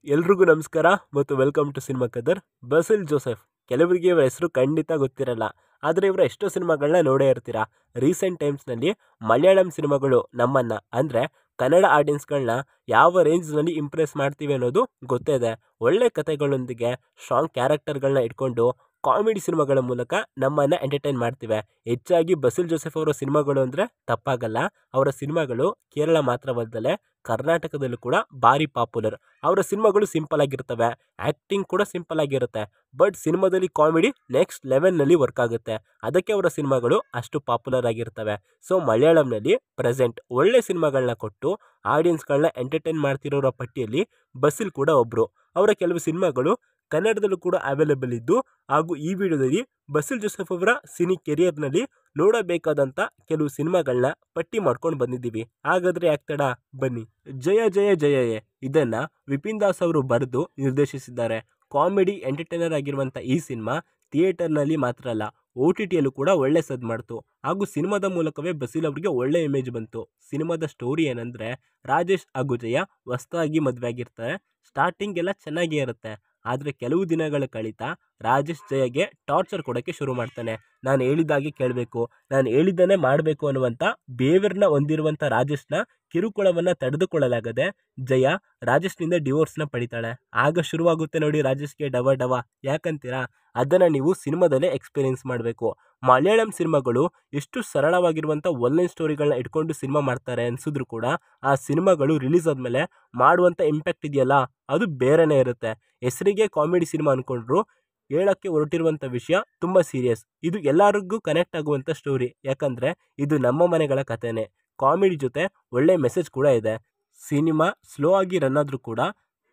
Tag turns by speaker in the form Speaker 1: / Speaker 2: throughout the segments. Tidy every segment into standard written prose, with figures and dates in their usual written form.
Speaker 1: ಎಲ್ರಿಗೂ ನಮಸ್ಕಾರ ಮತ್ತು welcome to cinema ಕದರ್. Basit Joseph, ಕೆಲವರಿಗೆ ಇವರ ಹೆಸರು ಖಂಡಿತ ಗೊತ್ತಿರಲ್ಲ, ಆದರೆ ಇವರ ಎಷ್ಟೋ ಸಿನಿಮಾಗಳನ್ನ ನೋಡೇ ಇರ್ತೀರಾ. ರೀಸೆಂಟ್ ಟೈಮ್ಸ್ನಲ್ಲಿ ಮಲಯಾಳಂ ಸಿನಿಮಾಗಳು ನಮ್ಮನ್ನು ಅಂದರೆ ಕನ್ನಡ ಆಡಿಯನ್ಸ್ಗಳನ್ನ ಯಾವ ರೇಂಜ್ನಲ್ಲಿ ಇಂಪ್ರೆಸ್ ಮಾಡ್ತೀವಿ ಅನ್ನೋದು ಗೊತ್ತೇ ಇದೆ. ಒಳ್ಳೆ ಕಥೆಗಳೊಂದಿಗೆ ಸ್ಟ್ರಾಂಗ್ ಕ್ಯಾರೆಕ್ಟರ್ಗಳನ್ನ ಇಟ್ಕೊಂಡು ಕಾಮಿಡಿ ಸಿನಿಮಾಗಳ ಮೂಲಕ ನಮ್ಮನ್ನು ಎಂಟರ್ಟೈನ್ ಮಾಡ್ತಿವೆ. ಹೆಚ್ಚಾಗಿ ಬಸಿಲ್ ಜೋಸೆಫ್ ಅವರ ಸಿನಿಮಾಗಳು ಅಂದರೆ ತಪ್ಪಾಗಲ್ಲ. ಅವರ ಸಿನಿಮಾಗಳು ಕೇರಳ ಮಾತ್ರವಲ್ಲದೆ ಕರ್ನಾಟಕದಲ್ಲೂ ಕೂಡ ಭಾರಿ ಪಾಪ್ಯುಲರ್. ಅವರ ಸಿನಿಮಾಗಳು ಸಿಂಪಲ್ ಆಗಿರ್ತವೆ, ಆ್ಯಕ್ಟಿಂಗ್ ಕೂಡ ಸಿಂಪಲ್ ಆಗಿರುತ್ತೆ, ಬಟ್ ಸಿನಿಮಾದಲ್ಲಿ ಕಾಮಿಡಿ ನೆಕ್ಸ್ಟ್ ಲೆವೆಲ್ನಲ್ಲಿ ವರ್ಕ್ ಆಗುತ್ತೆ. ಅದಕ್ಕೆ ಅವರ ಸಿನಿಮಾಗಳು ಅಷ್ಟು ಪಾಪ್ಯುಲರ್ ಆಗಿರ್ತವೆ. ಸೊ ಮಲಯಾಳಂನಲ್ಲಿ ಪ್ರೆಸೆಂಟ್ ಒಳ್ಳೆ ಸಿನಿಮಾಗಳನ್ನ ಕೊಟ್ಟು ಆಡಿಯನ್ಸ್ಗಳನ್ನ ಎಂಟರ್ಟೈನ್ ಮಾಡ್ತಿರೋರ ಪಟ್ಟಿಯಲ್ಲಿ ಬಸಿಲ್ ಕೂಡ ಒಬ್ಬರು. ಅವರ ಕೆಲವು ಸಿನಿಮಾಗಳು ಕನ್ನಡದಲ್ಲೂ ಕೂಡ ಅವೈಲೇಬಲ್ ಇದ್ದು, ಹಾಗೂ ಈ ವಿಡಿಯೋದಲ್ಲಿ ಬಸಿಲ್ ಜೋಸೆಫ್ ಅವರ ಸಿನಿ ಕೆರಿಯರ್ನಲ್ಲಿ ನೋಡಬೇಕಾದಂಥ ಕೆಲವು ಸಿನಿಮಾಗಳನ್ನ ಪಟ್ಟಿ ಮಾಡ್ಕೊಂಡು ಬಂದಿದ್ದೀವಿ. ಹಾಗಾದರೆ ಯಾಕೆ ತಡ, ಬನ್ನಿ. ಜಯ ಜಯ ಜಯಯೇ ಇದನ್ನು ವಿಪಿನ್ ದಾಸ್ ಅವರು ಬರೆದು ನಿರ್ದೇಶಿಸಿದ್ದಾರೆ. ಕಾಮಿಡಿ ಎಂಟರ್ಟೈನರ್ ಆಗಿರುವಂಥ ಈ ಸಿನಿಮಾ ಥಿಯೇಟರ್ನಲ್ಲಿ ಮಾತ್ರ ಅಲ್ಲ, OTTಯಲ್ಲೂ ಕೂಡ ಒಳ್ಳೆ ಸದ್ದು ಮಾಡ್ತು. ಹಾಗೂ ಸಿನಿಮಾದ ಮೂಲಕವೇ ಬಸಿಲ್ ಅವರಿಗೆ ಒಳ್ಳೆ ಇಮೇಜ್ ಬಂತು. ಸಿನಿಮಾದ ಸ್ಟೋರಿ ಏನಂದರೆ, ರಾಜೇಶ್ ಹಾಗೂ ಜಯ ಹೊಸದಾಗಿ ಮದುವೆ ಆಗಿರ್ತಾರೆ. ಸ್ಟಾರ್ಟಿಂಗ್ ಎಲ್ಲ ಚೆನ್ನಾಗೇ ಇರುತ್ತೆ, ಆದರೆ ಕೆಲವು ದಿನಗಳ ಕಳೀತಾ ರಾಜೇಶ್ ಜಯಗೆ ಟಾರ್ಚರ್ ಕೊಡೋಕ್ಕೆ ಶುರು ಮಾಡ್ತಾನೆ. ನಾನು ಹೇಳಿದಾಗೆ ಕೇಳಬೇಕು, ನಾನು ಹೇಳಿದ್ದನ್ನೇ ಮಾಡಬೇಕು ಅನ್ನುವಂಥ ಬೇವರ್ನ ಹೊಂದಿರುವಂಥ ರಾಜೇಶ್ನ ಕಿರುಕುಳವನ್ನು ತಡೆದುಕೊಳ್ಳಲಾಗದೆ ಜಯ ರಾಜೇಶ್ನಿಂದ ಡಿವೋರ್ಸ್ನ ಪಡಿತಾಳೆ. ಆಗ ಶುರುವಾಗುತ್ತೆ ನೋಡಿ ರಾಜೇಶ್ಗೆ ಡವ ಡವ. ಯಾಕಂತೀರಾ? ಅದನ್ನು ನೀವು ಸಿನಿಮಾದಲ್ಲೇ ಎಕ್ಸ್ಪೀರಿಯೆನ್ಸ್ ಮಾಡಬೇಕು. ಮಲಯಾಳಂ ಸಿನಿಮಾಗಳು ಎಷ್ಟು ಸರಳವಾಗಿರುವಂಥ ಒನ್ಲೈನ್ ಸ್ಟೋರಿಗಳನ್ನ ಇಟ್ಕೊಂಡು ಸಿನಿಮಾ ಮಾಡ್ತಾರೆ ಅನಿಸಿದ್ರು ಕೂಡ ಆ ಸಿನಿಮಾಗಳು ರಿಲೀಸ್ ಆದಮೇಲೆ ಮಾಡುವಂಥ ಇಂಪ್ಯಾಕ್ಟ್ ಇದೆಯಲ್ಲ, ಅದು ಬೇರೆನೇ ಇರುತ್ತೆ. ಹೆಸರಿಗೆ ಕಾಮಿಡಿ ಸಿನಿಮಾ ಅಂದ್ಕೊಂಡ್ರು, ಹೇಳೋಕ್ಕೆ ಹೊರಟಿರುವಂಥ ವಿಷಯ ತುಂಬ ಸೀರಿಯಸ್. ಇದು ಎಲ್ಲರಿಗೂ ಕನೆಕ್ಟ್ ಆಗುವಂಥ ಸ್ಟೋರಿ, ಯಾಕಂದರೆ ಇದು ನಮ್ಮ ಮನೆಗಳ ಕಥೆನೇ. ಕಾಮಿಡಿ ಜೊತೆ ಒಳ್ಳೆ ಮೆಸೇಜ್ ಕೂಡ ಇದೆ. ಸಿನಿಮಾ ಸ್ಲೋ ಆಗಿ ರನ್ ಆದರೂ ಕೂಡ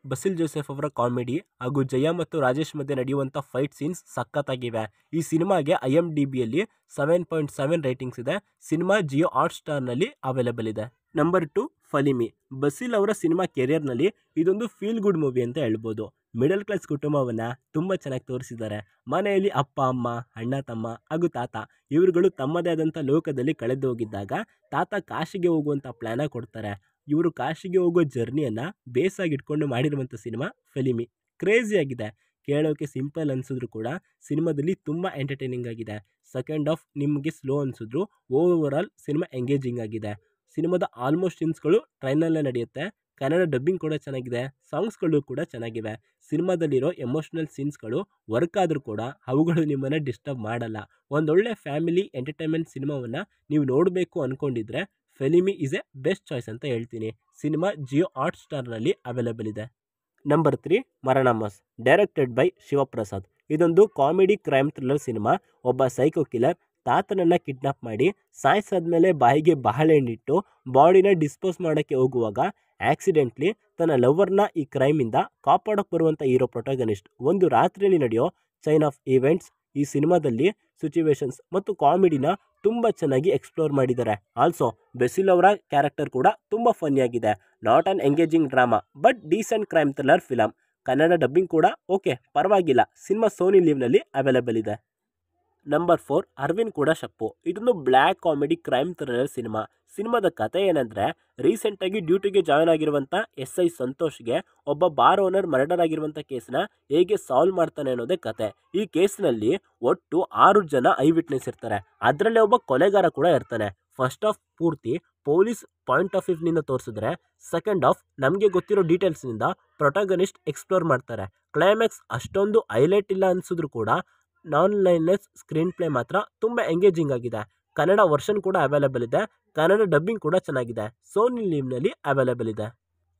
Speaker 1: ಬಸಿಲ್ ಜೋಸೆಫ್ ಅವರ ಕಾಮಿಡಿ ಹಾಗೂ ಜಯ ಮತ್ತು ರಾಜೇಶ್ ಮಧ್ಯೆ ನಡೆಯುವಂಥ ಫೈಟ್ ಸೀನ್ಸ್ ಸಖತ್ತಾಗಿವೆ. ಈ ಸಿನಿಮಾಗೆ IMDbಯಲ್ಲಿ 7.7 ರೇಟಿಂಗ್ಸ್ ಇದೆ. ಸಿನಿಮಾ ಜಿಯೋ ಹಾಟ್ಸ್ಟಾರ್ನಲ್ಲಿ ಅವೈಲೇಬಲ್ ಇದೆ. ನಂಬರ್ 2, ಫಲಿಮಿ. ಬಸಿಲ್ ಅವರ ಸಿನಿಮಾ ಕೆರಿಯರ್ನಲ್ಲಿ ಇದೊಂದು ಫೀಲ್ ಗುಡ್ ಮೂವಿ ಅಂತ ಹೇಳ್ಬೋದು. ಮಿಡಲ್ ಕ್ಲಾಸ್ ಕುಟುಂಬವನ್ನು ತುಂಬ ಚೆನ್ನಾಗಿ ತೋರಿಸಿದ್ದಾರೆ. ಮನೆಯಲ್ಲಿ ಅಪ್ಪ ಅಮ್ಮ, ಅಣ್ಣ ತಮ್ಮ ಹಾಗೂ ತಾತ ಇವರುಗಳು ತಮ್ಮದೇ ಆದಂಥ ಲೋಕದಲ್ಲಿ ಕಳೆದು ಹೋಗಿದ್ದಾಗ ತಾತ ಕಾಶಿಗೆ ಹೋಗುವಂಥ ಪ್ಲ್ಯಾನ ಕೊಡ್ತಾರೆ. ಇವರು ಕಾಶಿಗೆ ಹೋಗೋ ಜರ್ನಿಯನ್ನು ಬೇಸಾಗಿ ಇಟ್ಕೊಂಡು ಮಾಡಿರುವಂಥ ಸಿನಿಮಾ ಫಿಲಿಮಿ. ಕ್ರೇಜಿಯಾಗಿದೆ. ಕೇಳೋಕ್ಕೆ ಸಿಂಪಲ್ ಅನಿಸಿದ್ರು ಕೂಡ ಸಿನಿಮಾದಲ್ಲಿ ತುಂಬ ಎಂಟರ್ಟೈನಿಂಗ್ ಆಗಿದೆ. ಸೆಕೆಂಡ್ ಹಾಫ್ ನಿಮಗೆ ಸ್ಲೋ ಅನಿಸಿದ್ರು ಓವರಾಲ್ ಸಿನಿಮಾ ಎಂಗೇಜಿಂಗ್ ಆಗಿದೆ. ಸಿನಿಮಾದ ಆಲ್ಮೋಸ್ಟ್ ಸೀನ್ಸ್ಗಳು ಟ್ರೈನಲ್ಲೇ ನಡೆಯುತ್ತೆ. ಕನ್ನಡ ಡಬ್ಬಿಂಗ್ ಕೂಡ ಚೆನ್ನಾಗಿದೆ, ಸಾಂಗ್ಸ್ಗಳು ಕೂಡ ಚೆನ್ನಾಗಿವೆ. ಸಿನಿಮಾದಲ್ಲಿರೋ ಎಮೋಷ್ನಲ್ ಸೀನ್ಸ್ಗಳು ವರ್ಕ್ ಆದರೂ ಕೂಡ ಅವುಗಳು ನಿಮ್ಮನ್ನು ಡಿಸ್ಟರ್ಬ್ ಮಾಡಲ್ಲ. ಒಂದೊಳ್ಳೆ ಫ್ಯಾಮಿಲಿ ಎಂಟರ್ಟೈನ್ಮೆಂಟ್ ಸಿನಿಮಾವನ್ನು ನೀವು ನೋಡಬೇಕು ಅಂದ್ಕೊಂಡಿದ್ರೆ ಫಿಲಿಮಿ ಈಸ್ ಎ ಬೆಸ್ಟ್ ಚಾಯ್ಸ್ ಅಂತ ಹೇಳ್ತೀನಿ. ಸಿನಿಮಾ ಜಿಯೋ ಹಾಟ್ಸ್ಟಾರ್ನಲ್ಲಿ ಅವೈಲೇಬಲ್ ಇದೆ. Number 3, Maranamass, directed by Shivaprasad. ಇದೊಂದು ಕಾಮಿಡಿ ಕ್ರೈಮ್ ಥ್ರಿಲ್ಲರ್ ಸಿನಿಮಾ. ಒಬ್ಬ ಸೈಕೋ ಕಿಲ್ಲರ್ ತಾತನನ್ನು ಕಿಡ್ನಾಪ್ ಮಾಡಿ ಸಾಯಿಸಾದ್ಮೇಲೆ ಬಾಯಿಗೆ ಬಾಳೆಹಣ್ಣಿಟ್ಟು ಬಾಡಿನ ಡಿಸ್ಪೋಸ್ ಮಾಡೋಕ್ಕೆ ಹೋಗುವಾಗ ಆಕ್ಸಿಡೆಂಟ್ಲಿ ತನ್ನ ಲವರ್ನ ಈ ಕ್ರೈಮಿಂದ ಕಾಪಾಡೋಕೆ ಬರುವಂಥ ಹೀರೋ ಪ್ರೊಟಗನಿಸ್ಟ್. ಒಂದು ರಾತ್ರಿಯಲ್ಲಿ ನಡೆಯೋ ಚೈನ್ ಆಫ್ ಈವೆಂಟ್ಸ್. ಈ ಸಿನಿಮಾದಲ್ಲಿ ಸಿಚುವೇಶನ್ಸ್ ಮತ್ತು ಕಾಮಿಡಿನ ತುಂಬ ಚೆನ್ನಾಗಿ ಎಕ್ಸ್ಪ್ಲೋರ್ ಮಾಡಿದ್ದಾರೆ. ಆಲ್ಸೋ ಬಸಿಲ್ ಅವರ ಕ್ಯಾರೆಕ್ಟರ್ ಕೂಡ ತುಂಬ ಫನ್ನಿಯಾಗಿದೆ. Not an engaging drama but decent crime thriller film. Kannada dubbing ಕೂಡ ಓಕೆ, ಪರವಾಗಿಲ್ಲ. ಸಿನಿಮಾ ಸೋನಿ ಲಿವ್ನಲ್ಲಿ ಅವೈಲೇಬಲ್ ಇದೆ. ನಂಬರ್ 4, ಅರವಿಂದ್ ಕೂಡ ಶಪ್ಪು. ಇದೊಂದು ಬ್ಲ್ಯಾಕ್ ಕಾಮಿಡಿ ಕ್ರೈಮ್ ಥ್ರಿಲ್ಲರ್ ಸಿನಿಮಾ. ಸಿನಿಮಾದ ಕತೆ ಏನಂದರೆ, ರೀಸೆಂಟಾಗಿ ಡ್ಯೂಟಿಗೆ ಜಾಯ್ನ್ ಆಗಿರುವಂಥ SI ಸಂತೋಷ್ಗೆ ಒಬ್ಬ ಬಾರ್ ಓನರ್ ಮರ್ಡರ್ ಆಗಿರುವಂಥ ಕೇಸನ್ನ ಹೇಗೆ ಸಾಲ್ವ್ ಮಾಡ್ತಾನೆ ಅನ್ನೋದೇ ಕತೆ. ಈ ಕೇಸ್ನಲ್ಲಿ ಒಟ್ಟು 6 ಜನ ಐ ವಿಟ್ನೆಸ್ ಇರ್ತಾರೆ. ಅದರಲ್ಲೇ ಒಬ್ಬ ಕೊಲೆಗಾರ ಕೂಡ ಇರ್ತಾನೆ. ಫಸ್ಟ್ ಹಾಫ್ ಪೂರ್ತಿ ಪೊಲೀಸ್ ಪಾಯಿಂಟ್ ಆಫ್ ವ್ಯೂನಿಂದ ತೋರಿಸಿದ್ರೆ, ಸೆಕೆಂಡ್ ಹಾಫ್ ನಮಗೆ ಗೊತ್ತಿರೋ ಡೀಟೇಲ್ಸ್ನಿಂದ ಪ್ರೊಟಗನಿಸ್ಟ್ ಎಕ್ಸ್ಪ್ಲೋರ್ ಮಾಡ್ತಾರೆ. ಕ್ಲೈಮ್ಯಾಕ್ಸ್ ಅಷ್ಟೊಂದು ಹೈಲೈಟ್ ಇಲ್ಲ ಅನಿಸಿದ್ರು ಕೂಡ ನಾನ್ ಲೈನ್ಲೆಸ್ ಸ್ಕ್ರೀನ್ ಪ್ಲೇ ಮಾತ್ರ ತುಂಬ ಎಂಗೇಜಿಂಗ್ ಆಗಿದೆ. ಕನ್ನಡ ವರ್ಷನ್ ಕೂಡ ಅವೈಲೇಬಲ್ ಇದೆ. ಕನ್ನಡ ಡಬ್ಬಿಂಗ್ ಕೂಡ ಚೆನ್ನಾಗಿದೆ. ಸೋನಿ ಲಿವ್ನಲ್ಲಿ ಅವೈಲೇಬಲ್ ಇದೆ.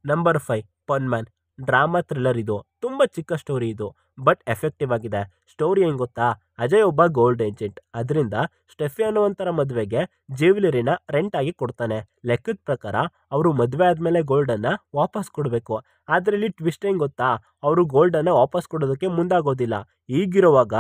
Speaker 1: Number 5, Ponman, drama thriller. ಇದು ತುಂಬ ಚಿಕ್ಕ ಸ್ಟೋರಿ ಇದು, ಬಟ್ ಎಫೆಕ್ಟಿವ್ ಆಗಿದೆ. ಸ್ಟೋರಿ ಏನು ಗೊತ್ತಾ? ಅಜಯ್ ಒಬ್ಬ ಗೋಲ್ಡ್ ಏಜೆಂಟ್. ಅದರಿಂದ ಸ್ಟೆಫಿ ಅನ್ನುವಂಥರ ಮದುವೆಗೆ ಜ್ಯುವೆಲರಿನ ರೆಂಟ್ ಆಗಿ ಕೊಡ್ತಾನೆ. ಲೆಕ್ಕದ ಪ್ರಕಾರ ಅವರು ಮದುವೆ ಆದಮೇಲೆ ಗೋಲ್ಡನ್ನು ವಾಪಸ್ ಕೊಡಬೇಕು. ಅದರಲ್ಲಿ ಟ್ವಿಸ್ಟ್ ಏನು ಗೊತ್ತಾ? ಅವರು ಗೋಲ್ಡನ್ನು ವಾಪಸ್ ಕೊಡೋದಕ್ಕೆ ಮುಂದಾಗೋದಿಲ್ಲ. ಹೀಗಿರುವಾಗ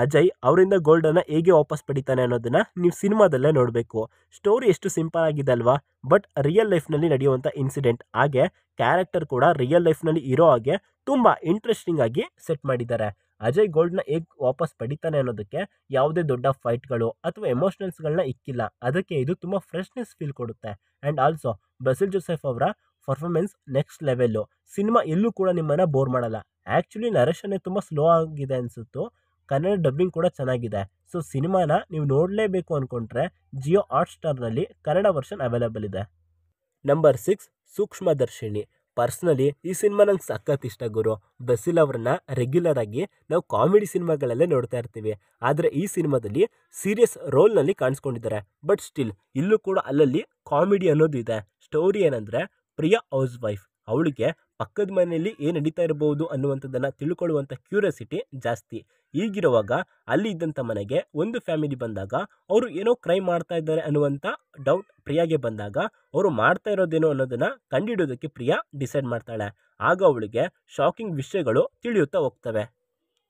Speaker 1: ಅಜಯ್ ಅವರಿಂದ ಗೋಲ್ಡನ್ನು ಹೇಗೆ ವಾಪಸ್ ಪಡಿತಾನೆ ಅನ್ನೋದನ್ನು ನೀವು ಸಿನಿಮಾದಲ್ಲೇ ನೋಡಬೇಕು. ಸ್ಟೋರಿ ಎಷ್ಟು ಸಿಂಪಲ್ ಆಗಿದೆ ಅಲ್ವಾ? ಬಟ್ ರಿಯಲ್ ಲೈಫ್ನಲ್ಲಿ ನಡೆಯುವಂಥ ಇನ್ಸಿಡೆಂಟ್ ಹಾಗೆ ಕ್ಯಾರೆಕ್ಟರ್ ಕೂಡ ರಿಯಲ್ ಲೈಫ್ನಲ್ಲಿ ಇರೋ ಹಾಗೆ ತುಂಬ ಇಂಟ್ರೆಸ್ಟಿಂಗ್ ಆಗಿ ಸೆಟ್ ಮಾಡಿದ್ದಾರೆ. ಅಜಯ್ ಗೋಲ್ಡ್ನ ಹೇಗೆ ವಾಪಸ್ ಪಡಿತಾನೆ ಅನ್ನೋದಕ್ಕೆ ಯಾವುದೇ ದೊಡ್ಡ ಫೈಟ್ಗಳು ಅಥವಾ ಎಮೋಷನಲ್ಸ್ಗಳನ್ನ ಇಕ್ಕಿಲ್ಲ. ಅದಕ್ಕೆ ಇದು ತುಂಬ ಫ್ರೆಶ್ನೆಸ್ ಫೀಲ್ ಕೊಡುತ್ತೆ. ಆ್ಯಂಡ್ ಆಲ್ಸೋ ಬಸಿಲ್ ಜೋಸೆಫ್ ಅವರ ಪರ್ಫಾರ್ಮೆನ್ಸ್ ನೆಕ್ಸ್ಟ್ ಲೆವೆಲ್ಲು. ಸಿನಿಮಾ ಎಲ್ಲೂ ಕೂಡ ನಿಮ್ಮನ್ನು ಬೋರ್ ಮಾಡಲ್ಲ. ಆ್ಯಕ್ಚುಲಿ ನರೇಷನ್ನೇ ತುಂಬ ಸ್ಲೋ ಆಗಿದೆ ಅನಿಸುತ್ತು. ಕನ್ನಡ ಡಬ್ಬಿಂಗ್ ಕೂಡ ಚೆನ್ನಾಗಿದೆ. ಸೊ ಸಿನಿಮಾನ ನೀವು ನೋಡಲೇಬೇಕು ಅಂದ್ಕೊಂಡ್ರೆ ಜಿಯೋ ಹಾಟ್‌ಸ್ಟಾರ್‌ನಲ್ಲಿ ಕನ್ನಡ ವರ್ಷನ್ ಅವೈಲೇಬಲ್ ಇದೆ. ನಂಬರ್ 6 ಸೂಕ್ಷ್ಮದರ್ಶಿನಿ. ಪರ್ಸ್ನಲಿ ಈ ಸಿನಿಮಾ ನಂಗೆ ಸಖತ್ ಇಷ್ಟ ಗುರು. ಬಸಿಲ್ ಅವ್ರನ್ನ ರೆಗ್ಯುಲರ್ ಆಗಿ ನಾವು ಕಾಮಿಡಿ ಸಿನಿಮಾಗಳಲ್ಲೇ ನೋಡ್ತಾ ಇರ್ತೀವಿ. ಆದರೆ ಈ ಸಿನಿಮಾದಲ್ಲಿ ಸೀರಿಯಸ್ ರೋಲ್ನಲ್ಲಿ ಕಾಣಿಸ್ಕೊಂಡಿದ್ದಾರೆ. ಬಟ್ ಸ್ಟಿಲ್ ಇಲ್ಲೂ ಕೂಡ ಅಲ್ಲಲ್ಲಿ ಕಾಮಿಡಿ ಅನ್ನೋದು ಇದೆ. ಸ್ಟೋರಿ ಏನಂದರೆ, ಪ್ರಿಯಾ ಹೌಸ್ ವೈಫ್, ಅವಳಿಗೆ ಪಕ್ಕದ ಮನೆಯಲ್ಲಿ ಏನು ನಡೀತಾ ಇರಬಹುದು ಅನ್ನುವಂಥದ್ದನ್ನು ತಿಳ್ಕೊಳ್ಳುವಂಥ ಕ್ಯೂರಿಯಾಸಿಟಿ ಜಾಸ್ತಿ. ಹೀಗಿರುವಾಗ ಅಲ್ಲಿ ಇದ್ದಂಥ ಮನೆಗೆ ಒಂದು ಫ್ಯಾಮಿಲಿ ಬಂದಾಗ ಅವರು ಏನೋ ಕ್ರೈಮ್ ಮಾಡ್ತಾ ಇದ್ದಾರೆ ಅನ್ನುವಂಥ ಡೌಟ್ ಪ್ರಿಯಾಗೆ ಬಂದಾಗ ಅವರು ಮಾಡ್ತಾ ಇರೋದೇನೋ ಅನ್ನೋದನ್ನು ಕಂಡುಹಿಡಿಯೋದಕ್ಕೆ ಪ್ರಿಯಾ ಡಿಸೈಡ್ ಮಾಡ್ತಾಳೆ. ಆಗ ಅವಳಿಗೆ ಶಾಕಿಂಗ್ ವಿಷಯಗಳು ತಿಳಿಯುತ್ತಾ ಹೋಗ್ತವೆ.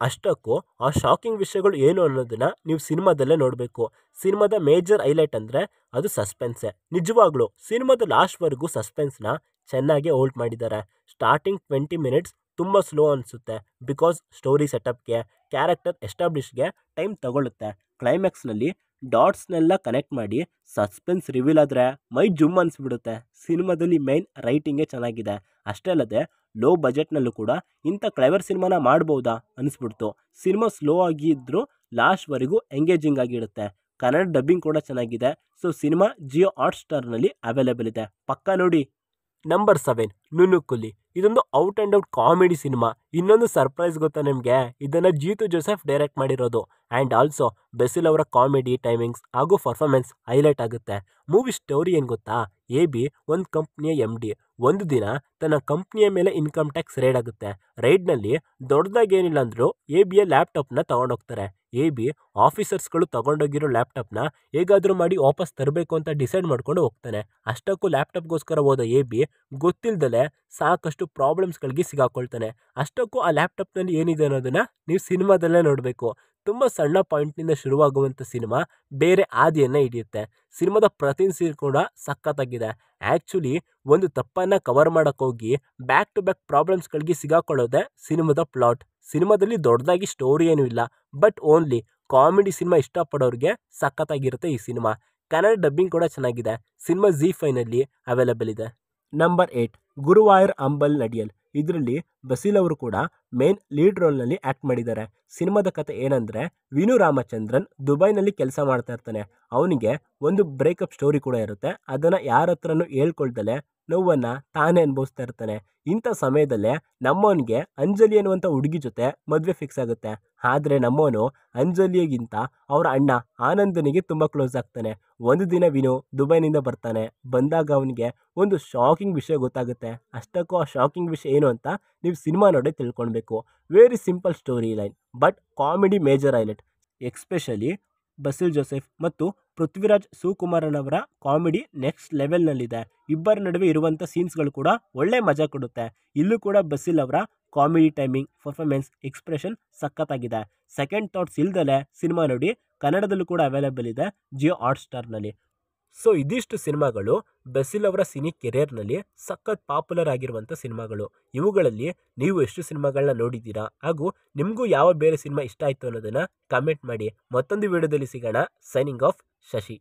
Speaker 1: ಅಷ್ಟಕ್ಕೂ ಆ ಶಾಕಿಂಗ್ ವಿಷಯಗಳು ಏನು ಅನ್ನೋದನ್ನು ನೀವು ಸಿನಿಮಾದಲ್ಲೇ ನೋಡಬೇಕು. ಸಿನಿಮಾದ ಮೇಜರ್ ಹೈಲೈಟ್ ಅಂದರೆ ಅದು ಸಸ್ಪೆನ್ಸೇ. ನಿಜವಾಗ್ಲೂ ಸಿನಿಮಾದ ಲಾಸ್ಟ್ವರೆಗೂ ಸಸ್ಪೆನ್ಸ್ನ ಚೆನ್ನಾಗಿ ಹೋಲ್ಡ್ ಮಾಡಿದ್ದಾರೆ. ಸ್ಟಾರ್ಟಿಂಗ್ 20 ಮಿನಿಟ್ಸ್ ತುಂಬ ಸ್ಲೋ ಅನಿಸುತ್ತೆ. ಬಿಕಾಸ್ ಸ್ಟೋರಿ ಸೆಟಪ್ಗೆ, ಕ್ಯಾರೆಕ್ಟರ್ ಎಸ್ಟಾಬ್ಲಿಷ್ಗೆ ಟೈಮ್ ತಗೊಳ್ಳುತ್ತೆ. ಕ್ಲೈಮ್ಯಾಕ್ಸ್ನಲ್ಲಿ ಡಾಟ್ಸ್ನೆಲ್ಲ ಕನೆಕ್ಟ್ ಮಾಡಿ ಸಸ್ಪೆನ್ಸ್ ರಿವೀಲ್ ಆದರೆ ಮೈ ಜುಮ್ ಅನಿಸ್ಬಿಡುತ್ತೆ. ಸಿನಿಮಾದಲ್ಲಿ ಮೈನ್ ರೈಟಿಂಗೇ ಚೆನ್ನಾಗಿದೆ. ಅಷ್ಟೇ ಅಲ್ಲದೆ ಲೋ ಬಜೆಟ್ನಲ್ಲೂ ಕೂಡ ಇಂಥ ಕ್ಲೆವರ್ ಸಿನಿಮಾನ ಮಾಡ್ಬೋದಾ ಅನಿಸ್ಬಿಡ್ತು. ಸಿನಿಮಾ ಸ್ಲೋ ಆಗಿದ್ದರೂ ಲಾಸ್ಟ್ವರೆಗೂ ಎಂಗೇಜಿಂಗ್ ಆಗಿರುತ್ತೆ. ಕನ್ನಡ ಡಬ್ಬಿಂಗ್ ಕೂಡ ಚೆನ್ನಾಗಿದೆ. ಸೊ ಸಿನಿಮಾ ಜಿಯೋ ಹಾಟ್‌ಸ್ಟಾರ್‌ನಲ್ಲಿ ಅವೈಲೇಬಲ್ ಇದೆ, ಪಕ್ಕಾ ನೋಡಿ. ನಂಬರ್ 7 ನುನುಕುಲಿ. ಇದೊಂದು out and out comedy cinema. ಇನ್ನೊಂದು ಸರ್ಪ್ರೈಸ್ ಗೊತ್ತಾ ನಿಮಗೆ? ಇದನ್ನು ಜೀತು ಜೋಸೆಫ್ ಡೈರೆಕ್ಟ್ ಮಾಡಿರೋದು. ಆ್ಯಂಡ್ ಆಲ್ಸೋ ಬೆಸಿಲ್ ಅವರ ಕಾಮಿಡಿ ಟೈಮಿಂಗ್ಸ್ ಹಾಗೂ ಪರ್ಫಾರ್ಮೆನ್ಸ್ ಹೈಲೈಟ್ ಆಗುತ್ತೆ. ಮೂವಿ ಸ್ಟೋರಿ ಏನು ಗೊತ್ತಾ? AB ಒಂದು ಕಂಪ್ನಿಯ MD ಒಂದು ದಿನ ತನ್ನ ಕಂಪ್ನಿಯ ಮೇಲೆ ಇನ್ಕಮ್ ಟ್ಯಾಕ್ಸ್ ರೈಡ್ ಆಗುತ್ತೆ. ರೈಡ್ನಲ್ಲಿ ದೊಡ್ಡದಾಗೇನಿಲ್ಲ ಅಂದರೂ ABಯ ಲ್ಯಾಪ್ಟಾಪ್ನ ತೊಗೊಂಡೋಗ್ತಾರೆ. AB ಆಫೀಸರ್ಸ್ಗಳು ತೊಗೊಂಡೋಗಿರೋ ಲ್ಯಾಪ್ಟಾಪ್ನ ಹೇಗಾದರೂ ಮಾಡಿ ವಾಪಸ್ ತರಬೇಕು ಅಂತ ಡಿಸೈಡ್ ಮಾಡ್ಕೊಂಡು ಹೋಗ್ತಾನೆ. ಅಷ್ಟಕ್ಕೂ ಲ್ಯಾಪ್ಟಾಪ್ಗೋಸ್ಕರ ಹೋದ AB ಗೊತ್ತಿಲ್ಲದಲೇ ಸಾಕಷ್ಟು ಪ್ರಾಬ್ಲಮ್ಸ್ಗಳಿಗೆ ಸಿಗಾಕೊಳ್ತಾನೆ. ಅಷ್ಟಕ್ಕೂ ಆ ಲ್ಯಾಪ್ಟಾಪ್ನಲ್ಲಿ ಏನಿದೆ ಅನ್ನೋದನ್ನು ನೀವು ಸಿನಿಮಾದಲ್ಲೇ ನೋಡಬೇಕು. ತುಂಬ ಸಣ್ಣ ಪಾಯಿಂಟ್ನಿಂದ ಶುರುವಾಗುವಂಥ ಸಿನಿಮಾ ಬೇರೆ ಹಾದಿಯನ್ನು ಹಿಡಿಯುತ್ತೆ. ಸಿನಿಮಾದ ಪ್ರತಿ ಸೀನ್ ಕೂಡ ಸಖತ್ತಾಗಿದೆ. ಆ್ಯಕ್ಚುಲಿ ಒಂದು ತಪ್ಪನ್ನು ಕವರ್ ಮಾಡೋಕ್ಕೋಗಿ ಬ್ಯಾಕ್ ಟು ಬ್ಯಾಕ್ ಪ್ರಾಬ್ಲಮ್ಸ್ಗಳಿಗೆ ಸಿಗಾಕೊಳ್ಳೋದೇ ಸಿನಿಮಾದ ಪ್ಲಾಟ್. ಸಿನಿಮಾದಲ್ಲಿ ದೊಡ್ಡದಾಗಿ ಸ್ಟೋರಿ ಏನೂ ಇಲ್ಲ. ಬಟ್ ಓನ್ಲಿ ಕಾಮಿಡಿ ಸಿನಿಮಾ ಇಷ್ಟಪಡೋರಿಗೆ ಸಖತ್ತಾಗಿರುತ್ತೆ ಈ ಸಿನಿಮಾ. ಕನ್ನಡ ಡಬ್ಬಿಂಗ್ ಕೂಡ ಚೆನ್ನಾಗಿದೆ. ಸಿನಿಮಾ ZEE5ನಲ್ಲಿ ಅವೈಲೇಬಲ್ ಇದೆ. Number 8 Guruvayoor Ambalanadayil. ಇದರಲ್ಲಿ ಬಸಿಲ್ ಅವರು ಕೂಡ ಮೇನ್ ಲೀಡ್ ರೋಲ್ನಲ್ಲಿ ಆ್ಯಕ್ಟ್ ಮಾಡಿದ್ದಾರೆ. ಸಿನಿಮಾದ ಕತೆ ಏನಂದರೆ, ವಿನು ರಾಮಚಂದ್ರನ್ ದುಬೈನಲ್ಲಿ ಕೆಲಸ ಮಾಡ್ತಾ ಇರ್ತಾನೆ. ಅವನಿಗೆ ಒಂದು ಬ್ರೇಕಪ್ ಸ್ಟೋರಿ ಕೂಡ ಇರುತ್ತೆ. ಅದನ್ನು ಯಾರ ಹತ್ರನೂ ಹೇಳ್ಕೊಳ್ದಲೇ ನೋವನ್ನು ತಾನೇ ಅನುಭವಿಸ್ತಾ ಇರ್ತಾನೆ. ಇಂಥ ಸಮಯದಲ್ಲೇ ನಮ್ಮವನಿಗೆ ಅಂಜಲಿ ಅನ್ನುವಂಥ ಹುಡುಗಿ ಜೊತೆ ಮದುವೆ ಫಿಕ್ಸ್ ಆಗುತ್ತೆ. ಆದರೆ ನಮ್ಮವನು ಅಂಜಲಿಗಿಂತ ಅವರ ಅಣ್ಣ ಆನಂದನಿಗೆ ತುಂಬ ಕ್ಲೋಸ್ ಆಗ್ತಾನೆ. ಒಂದು ದಿನ ವಿನು ದುಬೈನಿಂದ ಬರ್ತಾನೆ. ಬಂದಾಗ ಅವನಿಗೆ ಒಂದು ಶಾಕಿಂಗ್ ವಿಷಯ ಗೊತ್ತಾಗುತ್ತೆ. ಅಷ್ಟಕ್ಕೂ ಆ ಶಾಕಿಂಗ್ ವಿಷಯ ಏನು ಅಂತ ನೀವು ಸಿನಿಮಾ ನೋಡಿ ತಿಳ್ಕೊಳ್ಬೇಕು. Very simple story line, but comedy major highlight. Especially Basil Joseph ಮತ್ತು ಪೃಥ್ವಿರಾಜ್ ಸುಕುಮಾರನ್ ಅವರ ಕಾಮಿಡಿ ನೆಕ್ಸ್ಟ್ ಲೆವೆಲ್ನಲ್ಲಿದೆ. ಇಬ್ಬರ ನಡುವೆ ಇರುವಂಥ ಸೀನ್ಸ್ಗಳು ಕೂಡ ಒಳ್ಳೆ ಮಜಾ ಕೊಡುತ್ತೆ. ಇಲ್ಲೂ ಕೂಡ ಬಸಿಲ್ ಅವರ ಕಾಮಿಡಿ ಟೈಮಿಂಗ್, ಪರ್ಫಾರ್ಮೆನ್ಸ್, ಎಕ್ಸ್ಪ್ರೆಷನ್ ಸಖತ್ತಾಗಿದೆ. ಸೆಕೆಂಡ್ ಥಾಟ್ಸ್ ಇಲ್ದಲೇ ಸಿನಿಮಾ ನೋಡಿ. ಕನ್ನಡದಲ್ಲೂ ಕೂಡ ಅವೈಲೇಬಲ್ ಇದೆ ಜಿಯೋ ಹಾಟ್‌ಸ್ಟಾರ್‌ನಲ್ಲಿ. ಸೊ ಇದಿಷ್ಟು ಸಿನಿಮಾಗಳು ಬಸಿಲ್ ಅವರ ಸಿನಿ ಕೆರಿಯರ್ನಲ್ಲಿ ಸಖತ್ ಪಾಪ್ಯುಲರ್ ಆಗಿರುವಂಥ ಸಿನಿಮಾಗಳು. ಇವುಗಳಲ್ಲಿ ನೀವು ಎಷ್ಟು ಸಿನಿಮಾಗಳನ್ನ ನೋಡಿದ್ದೀರಾ ಹಾಗೂ ನಿಮಗೂ ಯಾವ ಬೇರೆ ಸಿನಿಮಾ ಇಷ್ಟ ಆಯಿತು ಅನ್ನೋದನ್ನು ಕಮೆಂಟ್ ಮಾಡಿ. ಮತ್ತೊಂದು ವಿಡಿಯೋದಲ್ಲಿ ಸಿಗೋಣ. Signing off, Shashi.